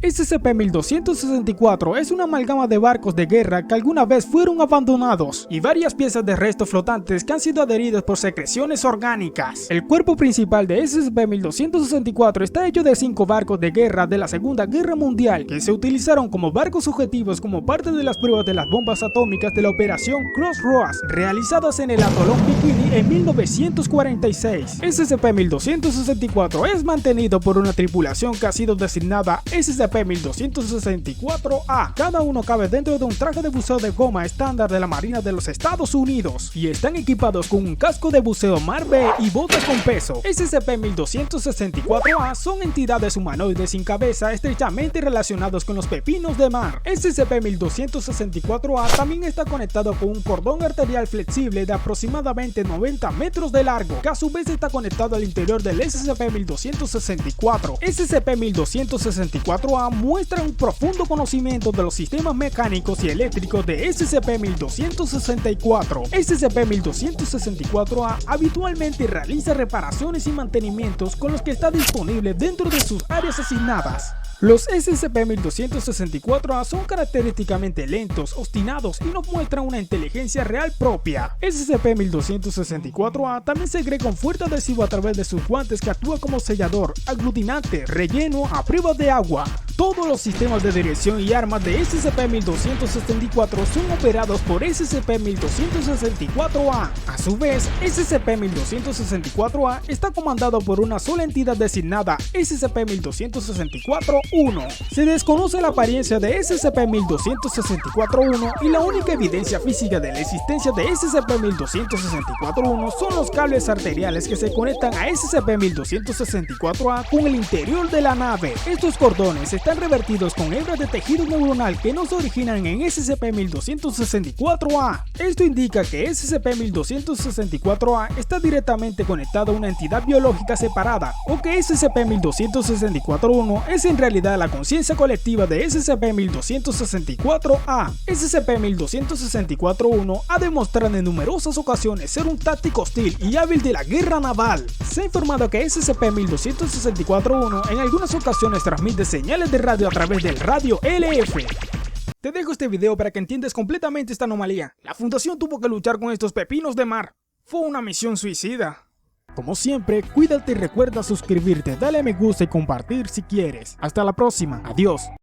SCP-1264 es una amalgama de barcos de guerra que alguna vez fueron abandonados y varias piezas de restos flotantes que han sido adheridos por secreciones orgánicas. El cuerpo principal de SCP-1264 está hecho de 5 barcos de guerra de la Segunda Guerra Mundial que se utilizaron como barcos objetivos como parte de las pruebas de las bombas atómicas de la Operación Crossroads realizadas en el atolón Bikini en 1946. SCP-1264 es mantenido por una tripulación que ha sido designada SCP-1264-A. Cada uno cabe dentro de un traje de buceo de goma estándar de la Marina de los Estados Unidos y están equipados con un casco de buceo Mar B y botas con peso. SCP-1264-A son entidades humanoides sin cabeza estrechamente relacionados con los pepinos de mar. SCP-1264-A también está conectado con un cordón arterial flexible de aproximadamente 90 metros de largo, que a su vez está conectado al interior del SCP-1264. SCP-1264-A muestra un profundo conocimiento de los sistemas mecánicos y eléctricos de SCP-1264. SCP-1264-A habitualmente realiza reparaciones y mantenimientos con los que está disponible dentro de sus áreas asignadas. Los SCP-1264-A son característicamente lentos, obstinados y no muestran una inteligencia real propia. SCP-1264-A también segrega un fuerte adhesivo a través de sus guantes que actúa como sellador, aglutinante, relleno a prueba de agua. Todos los sistemas de dirección y armas de SCP-1264 son operados por SCP-1264-A. A su vez, SCP-1264-A está comandado por una sola entidad designada SCP-1264-1. Se desconoce la apariencia de SCP-1264-1 y la única evidencia física de la existencia de SCP-1264-1 son los cables arteriales que se conectan a SCP-1264-A con el interior de la nave. Estos cordones están revertidos con hebras de tejido neuronal que no se originan en SCP-1264-A. Esto indica que SCP-1264-A está directamente conectado a una entidad biológica separada, o que SCP-1264-1 es en realidad la conciencia colectiva de SCP-1264-A. SCP-1264-1 ha demostrado en numerosas ocasiones ser un táctico hostil y hábil de la guerra naval. Se ha informado que SCP-1264-1 en algunas ocasiones transmite señales de radio a través del radio LF. Te dejo este video para que entiendas completamente esta anomalía. La fundación tuvo que luchar con estos pepinos de mar. Fue una misión suicida. Como siempre, cuídate y recuerda suscribirte, dale a me gusta y compartir si quieres. Hasta la próxima. Adiós.